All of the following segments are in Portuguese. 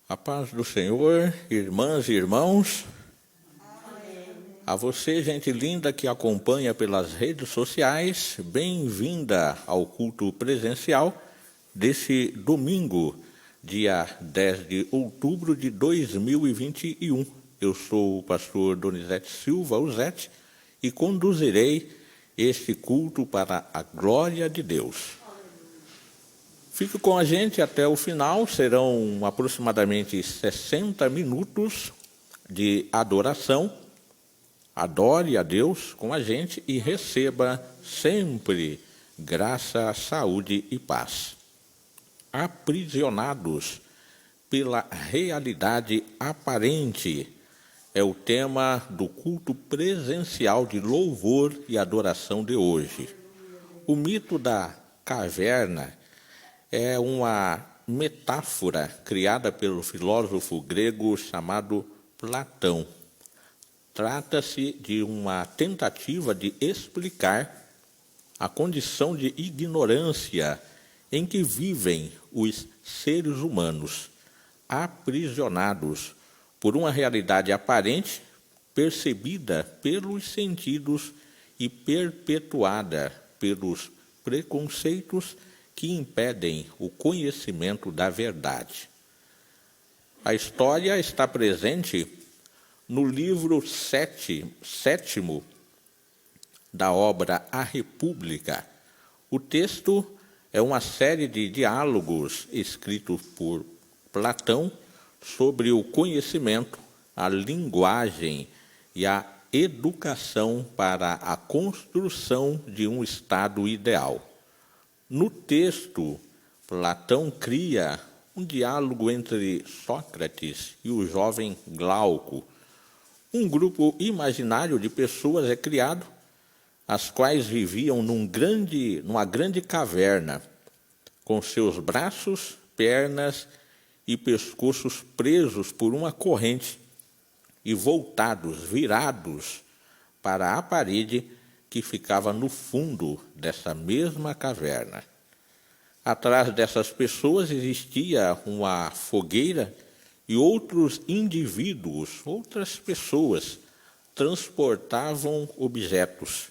A paz do Senhor, irmãs e irmãos. Amém. A você, gente linda que acompanha pelas redes sociais, bem-vinda ao culto presencial desse domingo, dia 10 de outubro de 2021. Eu sou o pastor Donizete Silva Uzete e conduzirei este culto para a glória de Deus. Fique com a gente até o final, serão aproximadamente 60 minutos de adoração. Adore a Deus com a gente e receba sempre graça, saúde e paz. Aprisionados pela realidade aparente é o tema do culto presencial de louvor e adoração de hoje. O mito da caverna é uma metáfora criada pelo filósofo grego chamado Platão. Trata-se de uma tentativa de explicar a condição de ignorância em que vivem os seres humanos, aprisionados por uma realidade aparente, percebida pelos sentidos e perpetuada pelos preconceitos que impedem o conhecimento da verdade. A história está presente no livro sétimo da obra A República. O texto é uma série de diálogos escritos por Platão sobre o conhecimento, a linguagem e a educação para a construção de um estado ideal. No texto, Platão cria um diálogo entre Sócrates e o jovem Glauco. Um grupo imaginário de pessoas é criado, as quais viviam numa grande caverna, com seus braços, pernas e pescoços presos por uma corrente e virados para a parede que ficava no fundo dessa mesma caverna. Atrás dessas pessoas existia uma fogueira e outros indivíduos, outras pessoas, transportavam objetos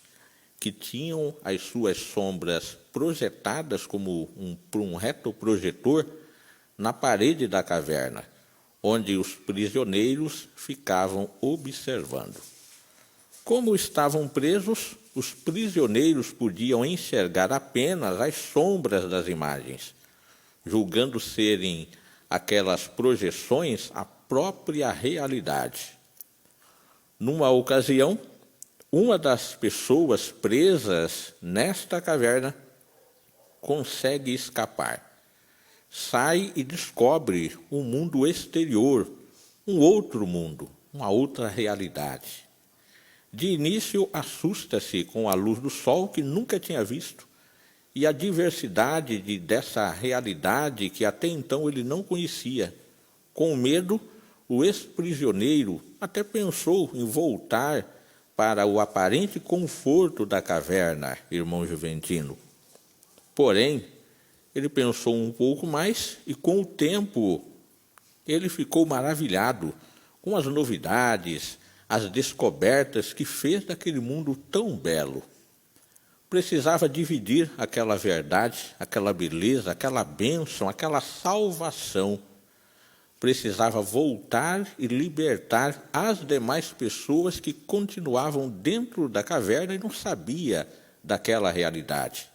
que tinham as suas sombras projetadas por um retroprojetor na parede da caverna, onde os prisioneiros ficavam observando. Como estavam presos, os prisioneiros podiam enxergar apenas as sombras das imagens, julgando serem aquelas projeções a própria realidade. Numa ocasião, uma das pessoas presas nesta caverna consegue escapar. Sai e descobre um mundo exterior, um outro mundo, uma outra realidade. De início, assusta-se com a luz do sol que nunca tinha visto e a diversidade dessa realidade que até então ele não conhecia. Com medo, o ex-prisioneiro até pensou em voltar para o aparente conforto da caverna, irmão Juventino. Porém, ele pensou um pouco mais e, com o tempo, ele ficou maravilhado com as novidades, as descobertas que fez daquele mundo tão belo. Precisava dividir aquela verdade, aquela beleza, aquela bênção, aquela salvação. Precisava voltar e libertar as demais pessoas que continuavam dentro da caverna e não sabiam daquela realidade.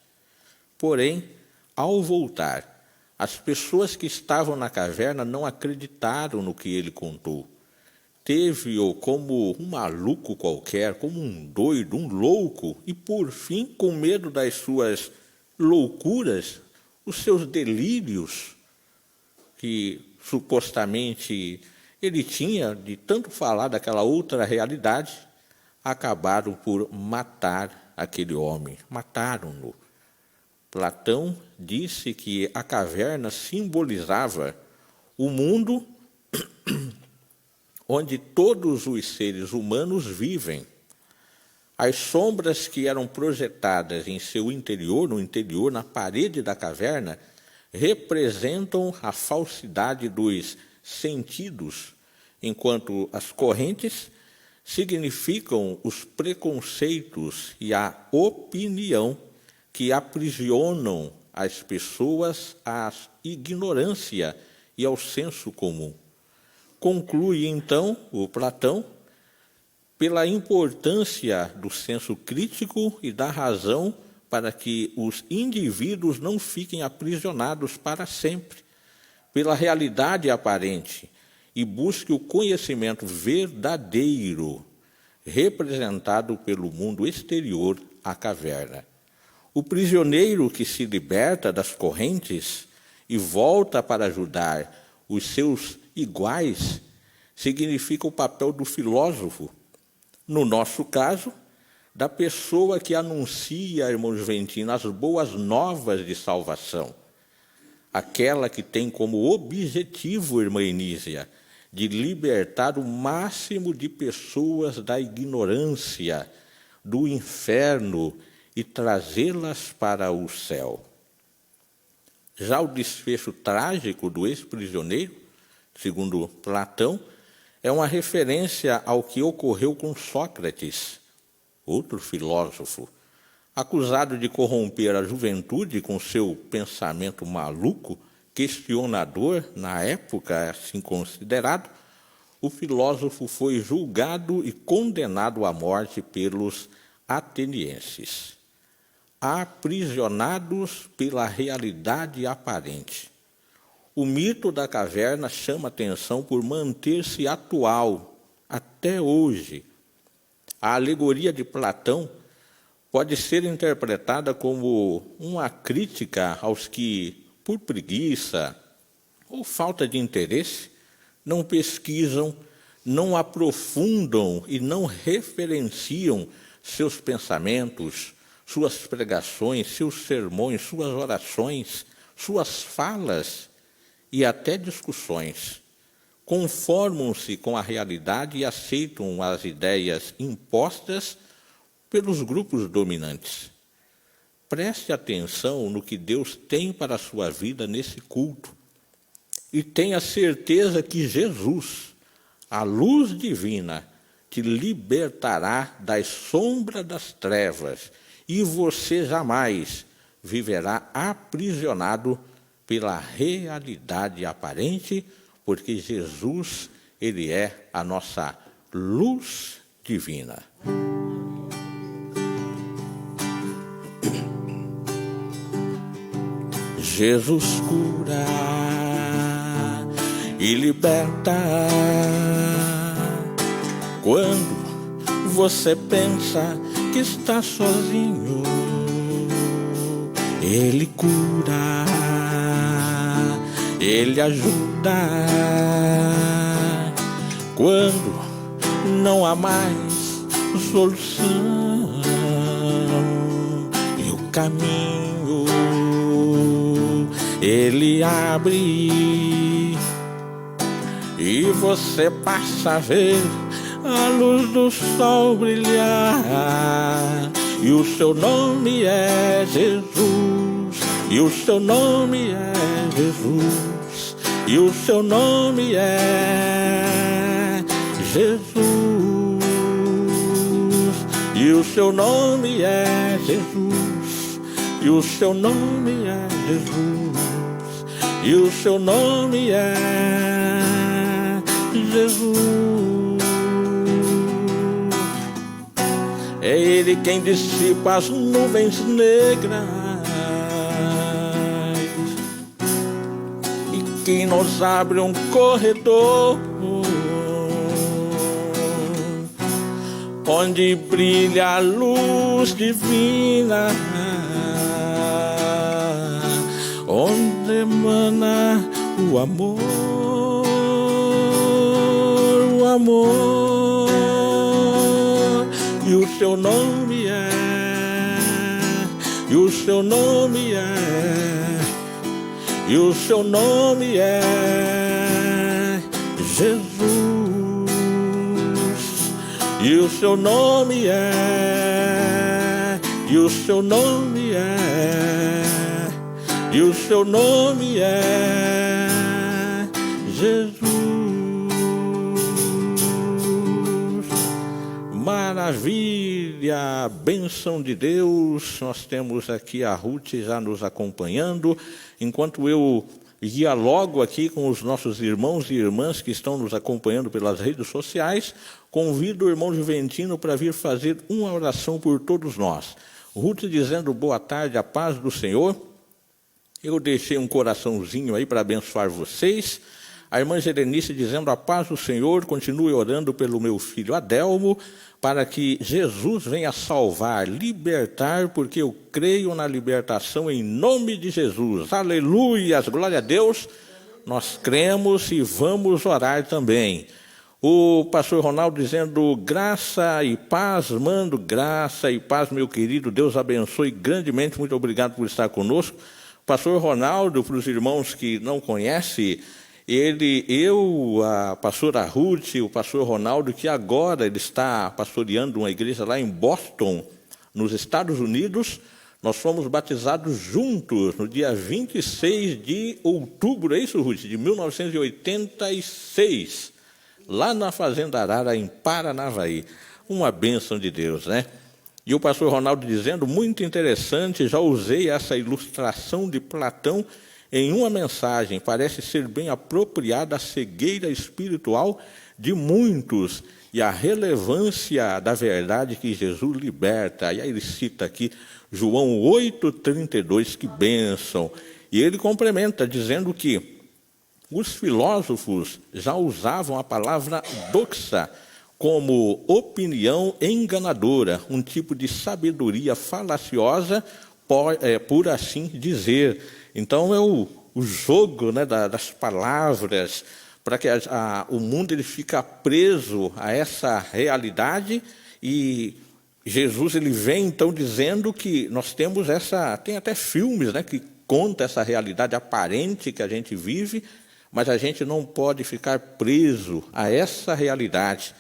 Porém, ao voltar, as pessoas que estavam na caverna não acreditaram no que ele contou. Teve-o como um maluco qualquer, como um doido, um louco, e por fim, com medo das suas loucuras, os seus delírios, que supostamente ele tinha de tanto falar daquela outra realidade, acabaram por matar aquele homem, mataram-no. Platão disse que a caverna simbolizava o mundo onde todos os seres humanos vivem. As sombras que eram projetadas em seu interior, na parede da caverna, representam a falsidade dos sentidos, enquanto as correntes significam os preconceitos e a opinião que aprisionam as pessoas à ignorância e ao senso comum. Conclui, então, o Platão, pela importância do senso crítico e da razão para que os indivíduos não fiquem aprisionados para sempre pela realidade aparente e busque o conhecimento verdadeiro representado pelo mundo exterior à caverna. O prisioneiro que se liberta das correntes e volta para ajudar os seus iguais significa o papel do filósofo, no nosso caso, da pessoa que anuncia, irmãos Ventino, as boas novas de salvação, aquela que tem como objetivo, irmã Enísia, de libertar o máximo de pessoas da ignorância, do inferno e trazê-las para o céu. Já o desfecho trágico do ex-prisioneiro, segundo Platão, é uma referência ao que ocorreu com Sócrates, outro filósofo, acusado de corromper a juventude com seu pensamento maluco, questionador, na época assim considerado. O filósofo foi julgado e condenado à morte pelos atenienses, aprisionados pela realidade aparente. O mito da caverna chama atenção por manter-se atual até hoje. A alegoria de Platão pode ser interpretada como uma crítica aos que, por preguiça ou falta de interesse, não pesquisam, não aprofundam e não referenciam seus pensamentos, suas pregações, seus sermões, suas orações, suas falas e até discussões. Conformam-se com a realidade e aceitam as ideias impostas pelos grupos dominantes. Preste atenção no que Deus tem para a sua vida nesse culto e tenha certeza que Jesus, a luz divina, te libertará das sombras das trevas e você jamais viverá aprisionado pela realidade aparente, porque Jesus, ele é a nossa luz divina. Jesus cura e liberta quando você pensa que está sozinho. Ele cura, ele ajuda quando não há mais solução. E o caminho ele abre e você passa a ver a luz do sol brilhar. E o seu nome é Jesus, e o seu nome é Jesus, e o seu nome é Jesus, e o seu nome é Jesus, e o seu nome é Jesus, e o seu nome é Jesus. É Ele quem dissipa as nuvens negras e quem nos abre um corredor onde brilha a luz divina, onde emana o amor, o amor. E o seu nome é, e o seu nome é, e o seu nome é Jesus. E o seu nome é, e o seu nome é, e o seu nome é Jesus. Maravilha, bênção de Deus. Nós temos aqui a Ruth já nos acompanhando. Enquanto eu dialogo aqui com os nossos irmãos e irmãs que estão nos acompanhando pelas redes sociais, convido o irmão Juventino para vir fazer uma oração por todos nós. Ruth dizendo boa tarde, a paz do Senhor. Eu deixei um coraçãozinho aí para abençoar vocês. A irmã Gerenice dizendo a paz do Senhor, continue orando pelo meu filho Adelmo, para que Jesus venha salvar, libertar, porque eu creio na libertação em nome de Jesus. Aleluias, glória a Deus. Nós cremos e vamos orar também. O pastor Ronaldo dizendo graça e paz, mando graça e paz, meu querido. Deus abençoe grandemente, muito obrigado por estar conosco. Pastor Ronaldo, para os irmãos que não conhecem, a pastora Ruth, o pastor Ronaldo, que agora ele está pastoreando uma igreja lá em Boston, nos Estados Unidos. Nós fomos batizados juntos no dia 26 de outubro, é isso, Ruth? De 1986, lá na Fazenda Arara, em Paranavaí. Uma bênção de Deus, né? E o pastor Ronaldo dizendo, muito interessante, já usei essa ilustração de Platão em uma mensagem, parece ser bem apropriada à cegueira espiritual de muitos e a relevância da verdade que Jesus liberta. E aí ele cita aqui João 8,32, que bênção. E ele complementa dizendo que os filósofos já usavam a palavra doxa como opinião enganadora, um tipo de sabedoria falaciosa, por assim dizer. Então é o jogo, né, das palavras, para que o mundo ele fica preso a essa realidade, e Jesus ele vem então dizendo que nós temos tem até filmes, né, que contam essa realidade aparente que a gente vive, mas a gente não pode ficar preso a essa realidade.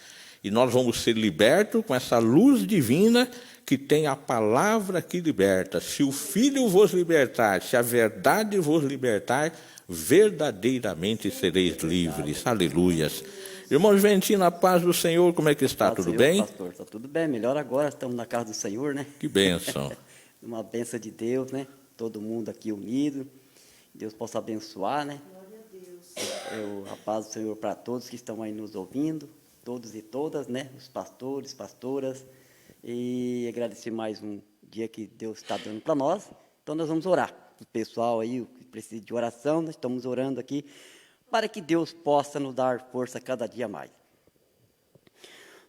E nós vamos ser libertos com essa luz divina que tem a palavra que liberta. Se o Filho vos libertar, se a verdade vos libertar, verdadeiramente sereis livres. Aleluias. Irmão Juventino, a paz do Senhor, como é que está? Tudo bem? Pastor, está tudo bem, melhor agora, estamos na casa do Senhor, né? Que bênção. Uma bênção de Deus, né? Todo mundo aqui unido, Deus possa abençoar, né? A paz do Senhor para todos que estão aí nos ouvindo, todos e todas, né? Os pastores, pastoras, e agradecer mais um dia que Deus está dando para nós. Então nós vamos orar. O pessoal aí que precisa de oração, nós estamos orando aqui para que Deus possa nos dar força cada dia mais.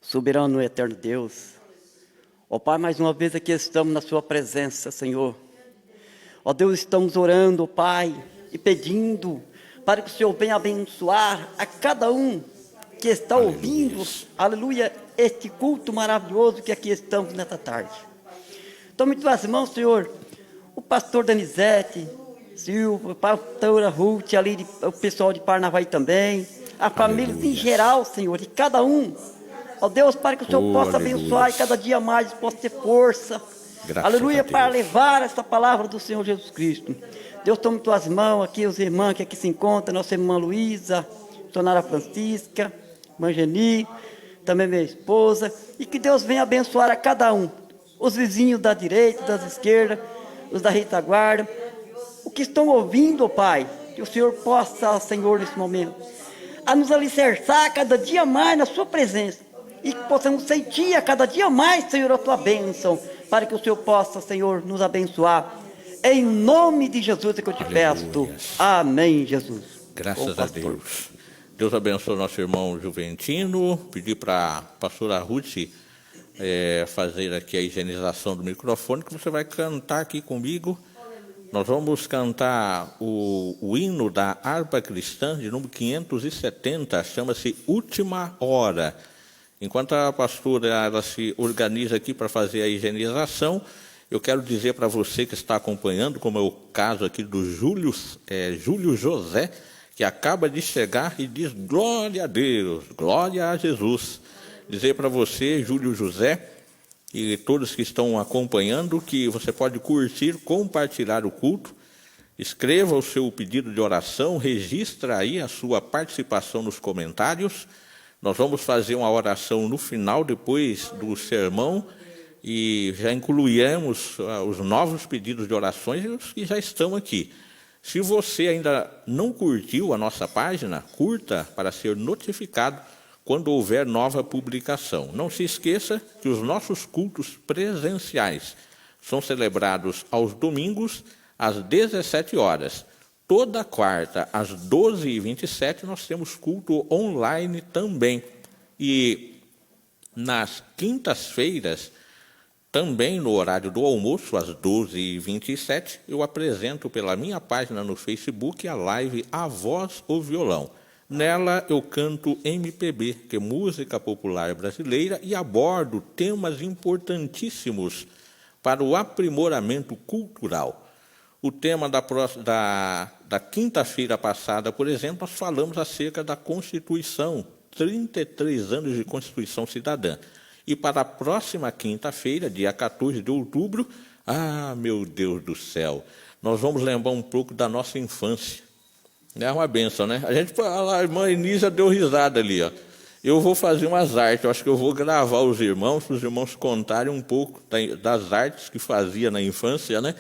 Soberano e eterno Deus, ó Pai, mais uma vez aqui estamos na sua presença, Senhor. Ó Deus, estamos orando, ó Pai, e pedindo para que o Senhor venha abençoar a cada um que está ouvindo, aleluia, este culto maravilhoso que aqui estamos nesta tarde. Tome em tuas mãos, Senhor, o pastor Danizete, Silva, a pastora Ruth, ali, o pessoal de Paranavaí também, a família em geral, Senhor, de cada um. Ó Deus, para que o Senhor possa abençoar e cada dia mais possa ter força, aleluia, para levar essa palavra do Senhor Jesus Cristo. Deus, tome em tuas mãos aqui, os irmãos que aqui se encontram, nossa irmã Luísa, missionária Francisca, irmã Geni, também minha esposa, e que Deus venha abençoar a cada um, os vizinhos da direita, das esquerdas, os da retaguarda, o que estão ouvindo, ó Pai, que o Senhor possa, Senhor, nesse momento, a nos alicerçar cada dia mais na sua presença, e que possamos sentir a cada dia mais, Senhor, a tua bênção, para que o Senhor possa, Senhor, nos abençoar. Em nome de Jesus é que eu te peço. Amém, Jesus. Graças a Deus. Deus abençoe o nosso irmão Juventino. Pedir para a pastora Ruth fazer aqui a higienização do microfone, que você vai cantar aqui comigo. Nós vamos cantar o hino da harpa cristã, de número 570, chama-se Última Hora. Enquanto a pastora ela se organiza aqui para fazer a higienização, eu quero dizer para você que está acompanhando, como é o caso aqui do Júlio José, que acaba de chegar e diz glória a Deus, glória a Jesus. Dizer para você, Júlio José, e todos que estão acompanhando, que você pode curtir, compartilhar o culto, escreva o seu pedido de oração, registra aí a sua participação nos comentários, Nós vamos fazer uma oração no final, depois do sermão, e já incluiremos os novos pedidos de orações e os que já estão aqui. Se você ainda não curtiu a nossa página, curta para ser notificado quando houver nova publicação. Não se esqueça que os nossos cultos presenciais são celebrados aos domingos, às 17 horas. Toda quarta, às 12h27, nós temos culto online também. E nas quintas-feiras, também no horário do almoço, às 12h27, eu apresento pela minha página no Facebook a live A Voz ou Violão. Nela eu canto MPB, que é música popular brasileira, e abordo temas importantíssimos para o aprimoramento cultural. O tema da quinta-feira passada, por exemplo, nós falamos acerca da Constituição, 33 anos de Constituição Cidadã. E para a próxima quinta-feira, dia 14 de outubro, meu Deus do céu, nós vamos lembrar um pouco da nossa infância. É uma bênção, né? A gente fala, a irmã Enísia deu risada ali, ó. Eu vou fazer umas artes, eu acho que eu vou gravar os irmãos, para os irmãos contarem um pouco das artes que fazia na infância, né?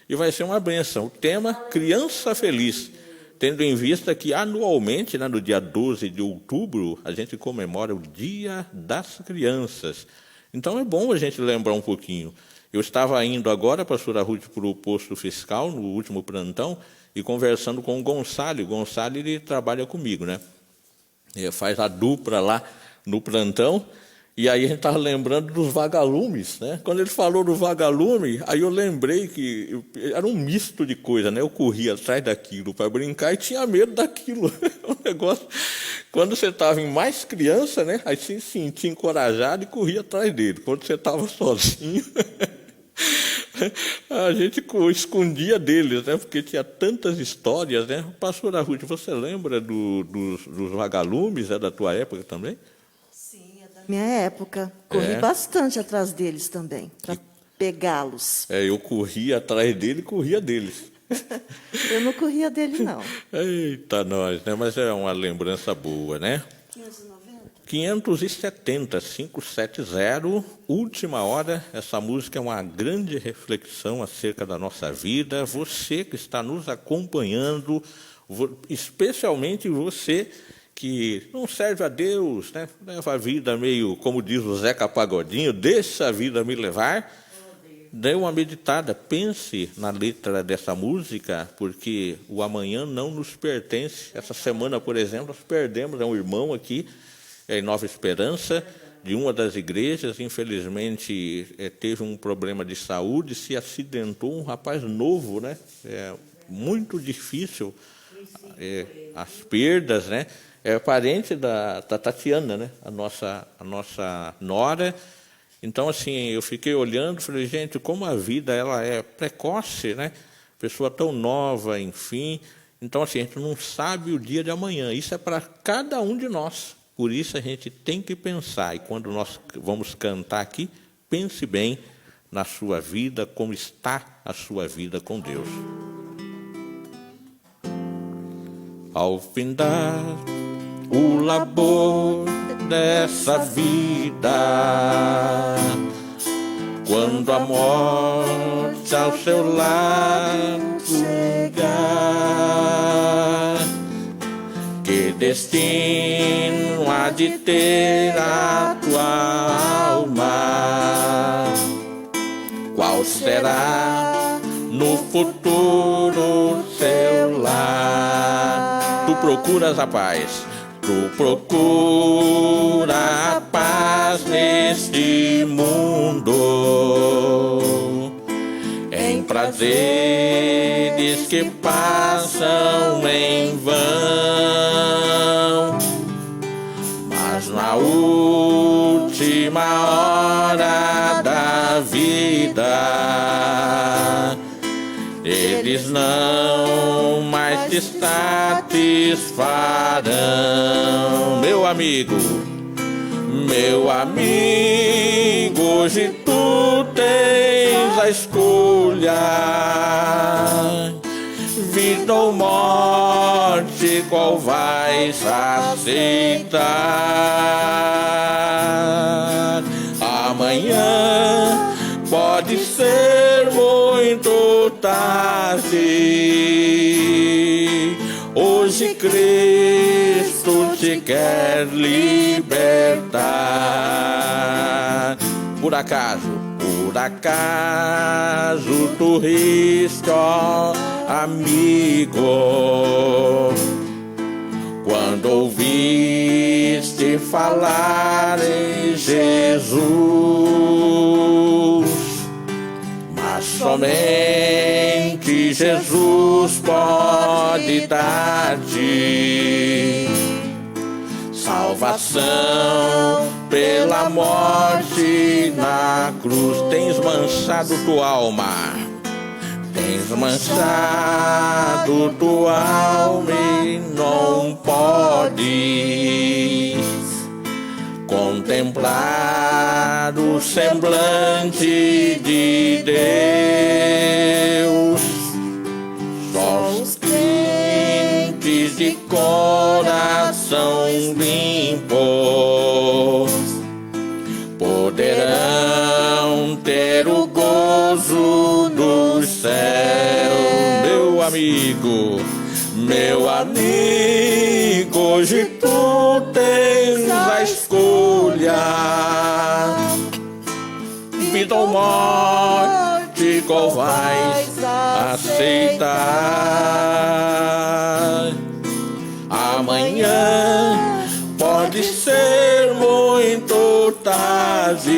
E vai ser uma bênção. O tema, Criança Feliz, tendo em vista que anualmente, né, no dia 12 de outubro, a gente comemora o Dia das Crianças. Então é bom a gente lembrar um pouquinho. Eu estava indo agora, pastora Ruth, para o posto fiscal, no último plantão, e conversando com o Gonçalo. O Gonçalo, ele trabalha comigo, né? Ele faz a dupla lá no plantão. E aí a gente estava lembrando dos vagalumes, né? Quando ele falou do vagalume, aí eu lembrei que era um misto de coisa, né? Eu corria atrás daquilo para brincar e tinha medo daquilo. Um negócio. Quando você estava em mais criança, né? Aí você se sentia encorajado e corria atrás dele. Quando você estava sozinho, a gente escondia deles, né? Porque tinha tantas histórias, né? Pastora Ruth, você lembra dos vagalumes, da tua época também? Minha época, corri bastante atrás deles também, para pegá-los. Eu corria atrás dele e corria deles. Eu não corria dele, não. Eita, nós, né? Mas é uma lembrança boa, né? 570, 570, Última Hora. Essa música é uma grande reflexão acerca da nossa vida. Você que está nos acompanhando, especialmente você que não serve a Deus, né? Leva a vida meio, como diz o Zeca Pagodinho, deixa a vida me levar. Dê uma meditada, pense na letra dessa música, porque o amanhã não nos pertence. Essa semana, por exemplo, nós perdemos um irmão aqui, em Nova Esperança, de uma das igrejas. Infelizmente, teve um problema de saúde, se acidentou, um rapaz novo, né? É muito difícil as perdas, né? É parente da Tatiana, né? A nossa nora. Então, assim, eu fiquei olhando, falei, gente, como a vida ela é precoce, né? Pessoa tão nova, enfim. Então, assim, a gente não sabe o dia de amanhã. Isso é para cada um de nós. Por isso a gente tem que pensar. E quando nós vamos cantar aqui, pense bem na sua vida, como está a sua vida com Deus. Ao findar o labor dessa vida, quando a morte ao seu lado chegar, que destino há de ter a tua alma? Qual será no futuro seu lar? Tu procuras a paz. Tu procura a paz neste mundo, em prazeres que passam em vão, mas na última hora da vida eles não mais te satisfarão. Meu amigo, hoje tu tens a escolha, vida ou morte qual vais aceitar. Amanhã pode ser muito tarde. Hoje Cristo te quer libertar. Por acaso tu riste, ó amigo, quando ouviste falar em Jesus, mas somente Jesus pode dar-te salvação pela morte na cruz. Tens manchado tua alma, tens manchado tua alma e não podes contemplar o semblante de Deus. Só os crentes de coração limpo poderão ter o gozo do céu. Meu amigo, hoje tu tens a escolha, vida ou morte, qual vais aceitar? Amanhã pode ser muito tarde.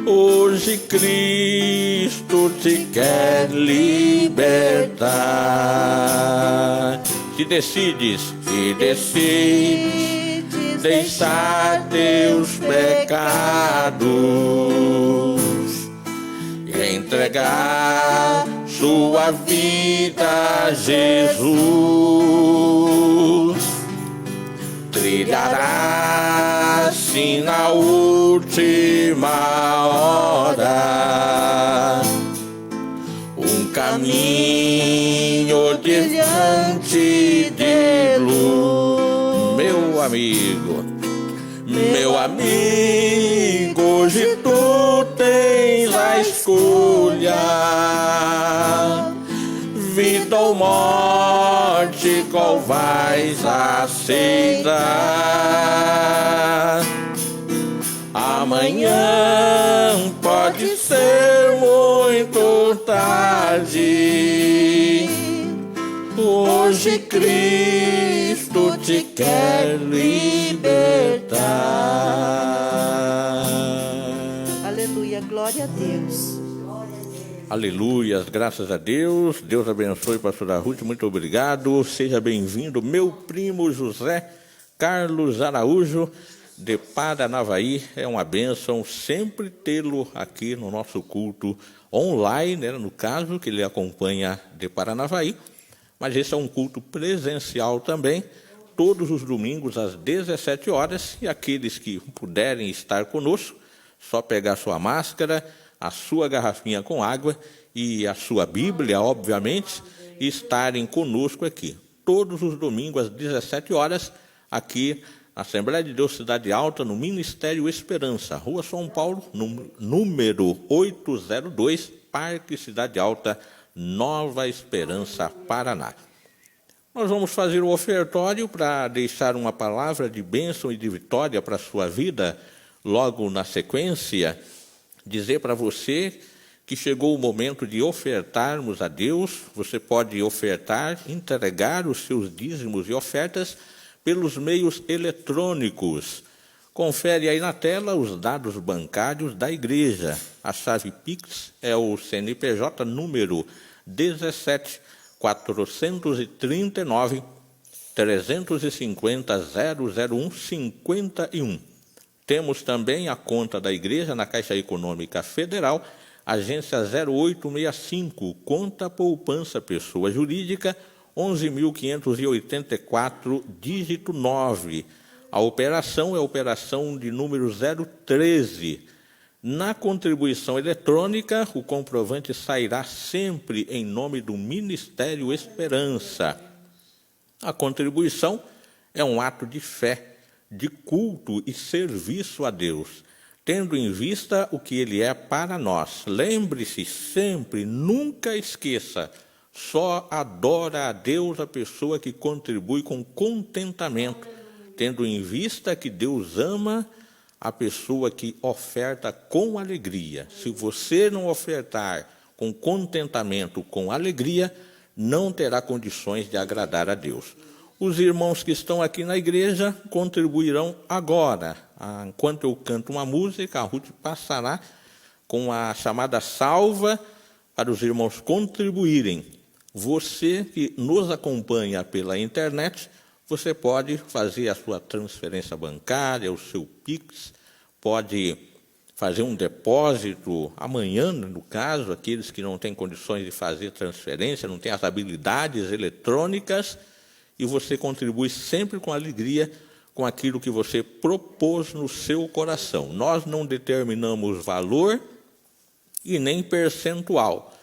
Hoje Cristo te quer libertar. Se decides deixar teus pecados, entregar sua vida a Jesus, trilhará sim na última hora um caminho diante de luz. Meu amigo, hoje tu tens a escolha, vida ou morte, qual vais aceitar? Amanhã pode ser muito tarde. Hoje Cristo te quer libertar. Aleluia, glória a Deus. Aleluia, graças a Deus. Deus abençoe, pastora Ruth, muito obrigado. Seja bem-vindo, meu primo José Carlos Araújo, de Paranavaí. É uma bênção sempre tê-lo aqui no nosso culto online, né, no caso, que ele acompanha de Paranavaí. Mas esse é um culto presencial também, todos os domingos às 17 horas. E aqueles que puderem estar conosco, só pegar sua máscara, a sua garrafinha com água e a sua Bíblia, obviamente, e estarem conosco aqui. Todos os domingos às 17 horas, aqui na Assembleia de Deus Cidade Alta, no Ministério Esperança, Rua São Paulo, número 802, Parque Cidade Alta, Nova Esperança, Paraná. Nós vamos fazer o ofertório para deixar uma palavra de bênção e de vitória para a sua vida. Logo na sequência, dizer para você que chegou o momento de ofertarmos a Deus. Você pode ofertar, entregar os seus dízimos e ofertas pelos meios eletrônicos. Confere aí na tela os dados bancários da igreja. A chave Pix é o CNPJ número 17 439 350 001 51. Temos também a conta da igreja na Caixa Econômica Federal, agência 0865, conta poupança pessoa jurídica 11.584, dígito 9. A operação é a operação de número 013. Na contribuição eletrônica, o comprovante sairá sempre em nome do Ministério Esperança. A contribuição é um ato de fé, de culto e serviço a Deus, tendo em vista o que Ele é para nós. Lembre-se sempre, nunca esqueça, só adora a Deus a pessoa que contribui com contentamento, tendo em vista que Deus ama a pessoa que oferta com alegria. Se você não ofertar com contentamento, com alegria, não terá condições de agradar a Deus. Os irmãos que estão aqui na igreja contribuirão agora. Enquanto eu canto uma música, a Ruth passará com a chamada salva para os irmãos contribuírem. Você que nos acompanha pela internet, você pode fazer a sua transferência bancária, o seu Pix, pode fazer um depósito amanhã, no caso, aqueles que não têm condições de fazer transferência, não têm as habilidades eletrônicas, e você contribui sempre com alegria com aquilo que você propôs no seu coração. Nós não determinamos valor e nem percentual,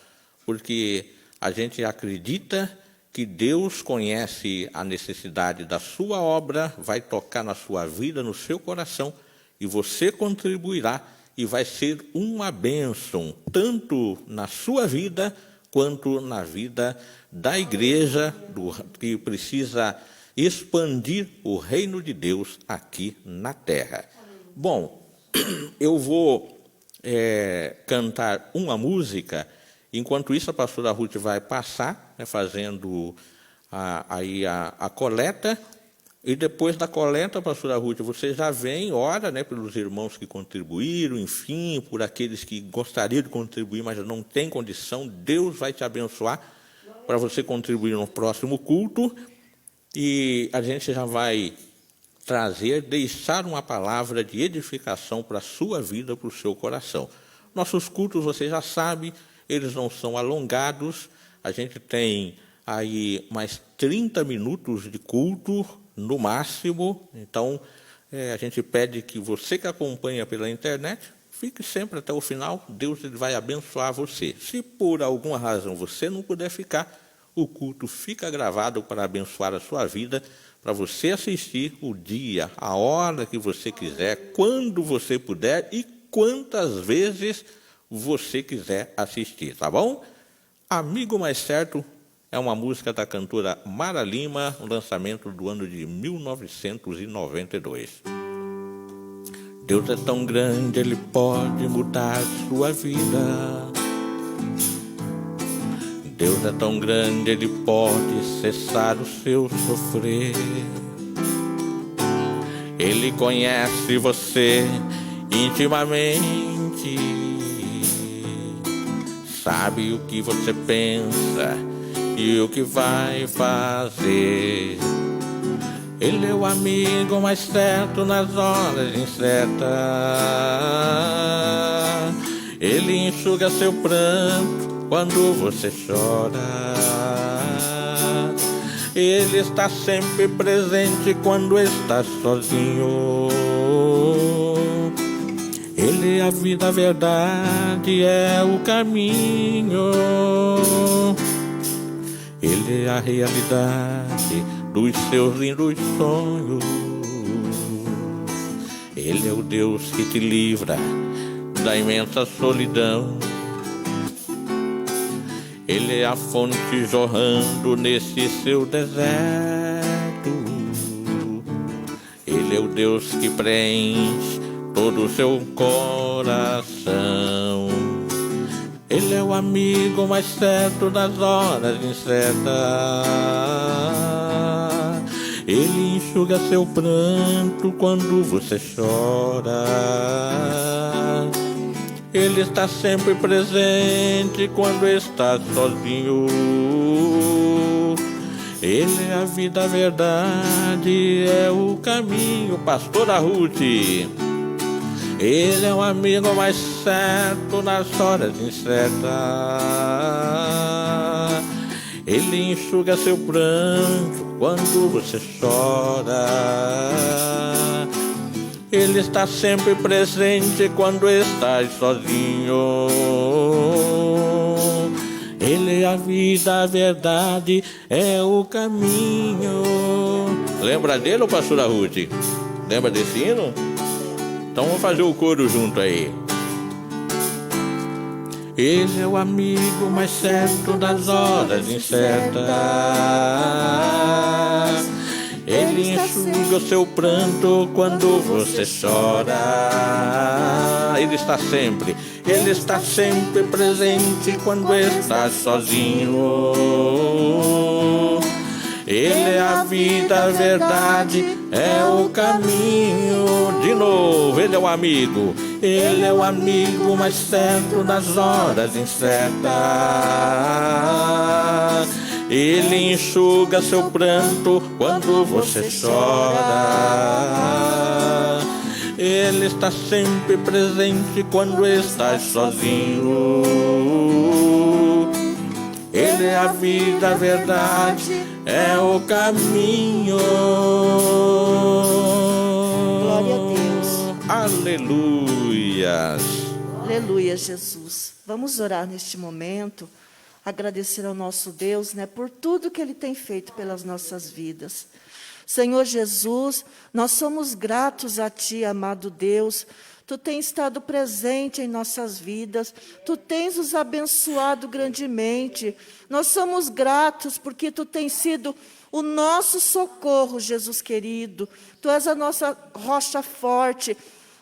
porque a gente acredita que Deus conhece a necessidade da sua obra, vai tocar na sua vida, no seu coração, e você contribuirá e vai ser uma bênção, tanto na sua vida, quanto na vida da igreja, que precisa expandir o reino de Deus aqui na terra. Bom, eu vou cantar uma música. Enquanto isso, a pastora Ruth vai passar, fazendo a coleta, e depois da coleta, pastora Ruth, você já vem, ora, pelos irmãos que contribuíram, enfim, por aqueles que gostariam de contribuir, mas não têm condição. Deus vai te abençoar para você contribuir no próximo culto, e a gente já vai deixar uma palavra de edificação para a sua vida, para o seu coração. Nossos cultos, você já sabe, eles não são alongados, a gente tem aí mais 30 minutos de culto, no máximo. Então, a gente pede que você que acompanha pela internet, fique sempre até o final, Deus ele vai abençoar você. Se por alguma razão você não puder ficar, o culto fica gravado para abençoar a sua vida, para você assistir o dia, a hora que você quiser, quando você puder e quantas vezes você quiser assistir, tá bom? Amigo Mais Certo é uma música da cantora Mara Lima, um lançamento do ano de 1992. Deus é tão grande, Ele pode mudar sua vida. Deus é tão grande, Ele pode cessar o seu sofrer. Ele conhece você intimamente, sabe o que você pensa e o que vai fazer. Ele é o amigo mais certo nas horas incertas. Ele enxuga seu pranto quando você chora. Ele está sempre presente quando está sozinho. Ele é a vida, a verdade, é o caminho. Ele é a realidade dos seus lindos sonhos. Ele é o Deus que te livra da imensa solidão. Ele é a fonte jorrando nesse seu deserto. Ele é o Deus que preenche todo o seu coração. Ele é o amigo mais certo nas horas incertas. Ele enxuga seu pranto quando você chora. Ele está sempre presente quando está sozinho. Ele é a vida, a verdade, é o caminho. Pastora Ruth. Ele é o amigo mais certo nas horas incertas. Ele enxuga seu pranto quando você chora. Ele está sempre presente quando está sozinho. Ele é a vida, a verdade, é o caminho. Lembra dele, ô pastora Ruth? Lembra desse hino? Então vamos fazer o coro junto aí. Ele é o amigo mais certo das horas incertas. Ele enxuga o seu pranto quando você chora. Ele está sempre presente quando está sozinho. Ele é a vida, a verdade, é o caminho. De novo, ele é o amigo. Ele é o amigo mais certo nas horas incertas. Ele enxuga seu pranto quando você chora. Ele está sempre presente quando está sozinho. Ele é a vida, a verdade, é o caminho. Glória a Deus. Aleluias. Aleluia, Jesus. Vamos orar neste momento, agradecer ao nosso Deus, por tudo que Ele tem feito pelas nossas vidas. Senhor Jesus, nós somos gratos a Ti, amado Deus. Tu tens estado presente em nossas vidas, Tu tens nos abençoado grandemente. Nós somos gratos porque Tu tens sido o nosso socorro, Jesus querido. Tu és a nossa rocha forte,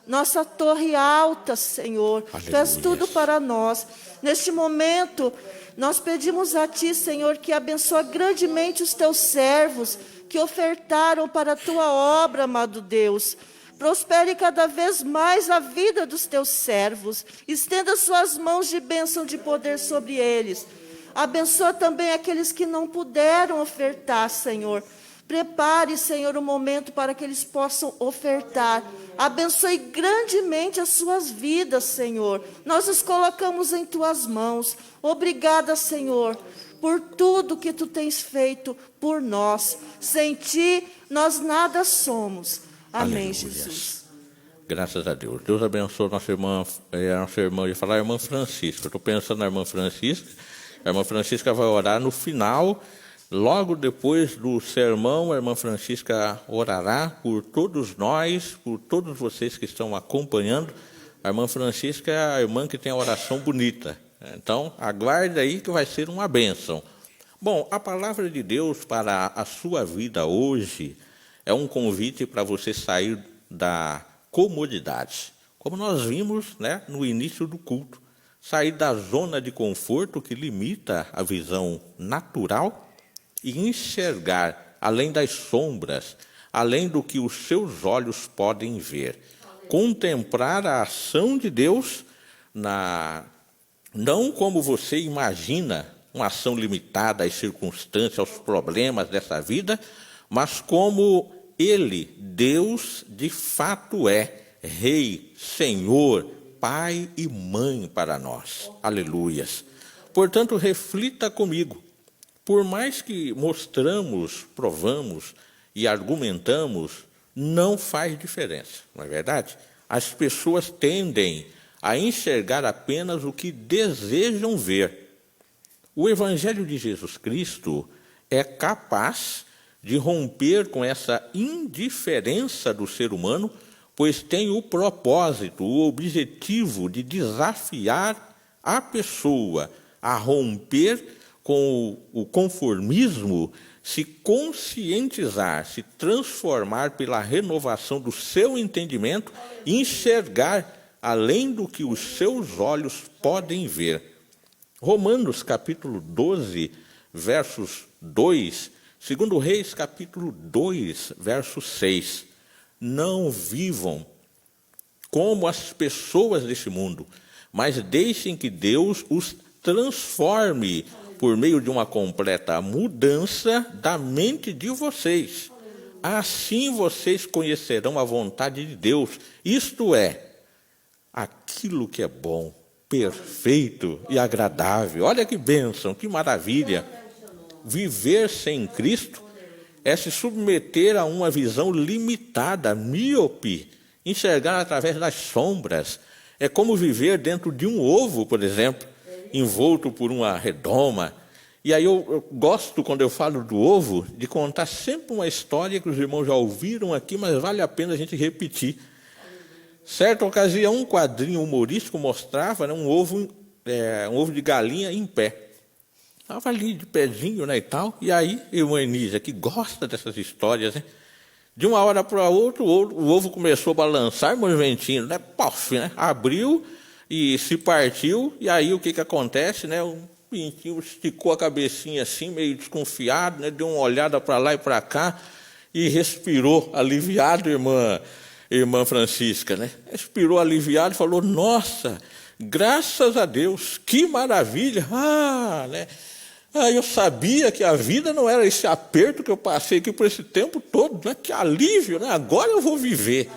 nossa torre alta, Senhor. Aleluia. Tu és tudo para nós. Neste momento, nós pedimos a Ti, Senhor, que abençoe grandemente os Teus servos que ofertaram para a Tua obra, amado Deus. Prospere cada vez mais a vida dos Teus servos. Estenda suas mãos de bênção de poder sobre eles. Abençoa também aqueles que não puderam ofertar, Senhor. Prepare, Senhor, o momento para que eles possam ofertar. Abençoe grandemente as suas vidas, Senhor. Nós os colocamos em Tuas mãos. Obrigada, Senhor, por tudo que Tu tens feito por nós. Sem Ti, nós nada somos. Amém, Aleluia. Jesus. Graças a Deus. Deus abençoe nossa irmã, eu ia falar a irmã Francisca. Estou pensando na irmã Francisca. A irmã Francisca vai orar no final, logo depois do sermão. A irmã Francisca orará por todos nós, por todos vocês que estão acompanhando. A irmã Francisca é a irmã que tem a oração bonita. Então, aguarde aí que vai ser uma bênção. Bom, a palavra de Deus para a sua vida hoje é um convite para você sair da comodidade. Como nós vimos, no início do culto, sair da zona de conforto que limita a visão natural e enxergar além das sombras, além do que os seus olhos podem ver. Contemplar a ação de Deus não como você imagina, uma ação limitada às circunstâncias, aos problemas dessa vida, mas como Ele, Deus, de fato é Rei, Senhor, Pai e Mãe para nós. Aleluias. Portanto, reflita comigo. Por mais que mostramos, provamos e argumentamos, não faz diferença, não é verdade? As pessoas tendem a enxergar apenas o que desejam ver. O Evangelho de Jesus Cristo é capaz de romper com essa indiferença do ser humano, pois tem o propósito, o objetivo de desafiar a pessoa a romper com o conformismo, se conscientizar, se transformar pela renovação do seu entendimento e enxergar além do que os seus olhos podem ver. Romanos, capítulo 12, versos 2, 2 Reis, capítulo 2, verso 6. Não vivam como as pessoas deste mundo, mas deixem que Deus os transforme por meio de uma completa mudança da mente de vocês. Assim vocês conhecerão a vontade de Deus, isto é, aquilo que é bom, perfeito e agradável. Olha que bênção, que maravilha. Viver sem Cristo é se submeter a uma visão limitada, míope, enxergar através das sombras. É como viver dentro de um ovo, por exemplo, envolto por uma redoma. E aí eu gosto, quando eu falo do ovo, de contar sempre uma história que os irmãos já ouviram aqui, mas vale a pena a gente repetir. Certa ocasião, um quadrinho humorístico mostrava, né, um ovo de galinha em pé. Estava ali de pezinho, né, e tal. E aí, irmã Enísia, que gosta dessas histórias, né? De uma hora para outra, o ovo começou a balançar, movimentando, né? Pof, né? Abriu e se partiu. E aí, o que acontece, né? O pintinho esticou a cabecinha assim, meio desconfiado, né? Deu uma olhada para lá e para cá e respirou aliviado, irmã Francisca, né? Respirou aliviado e falou: nossa, graças a Deus, que maravilha! Né? Eu sabia que a vida não era esse aperto que eu passei aqui por esse tempo todo, né? Que alívio, né? Agora eu vou viver.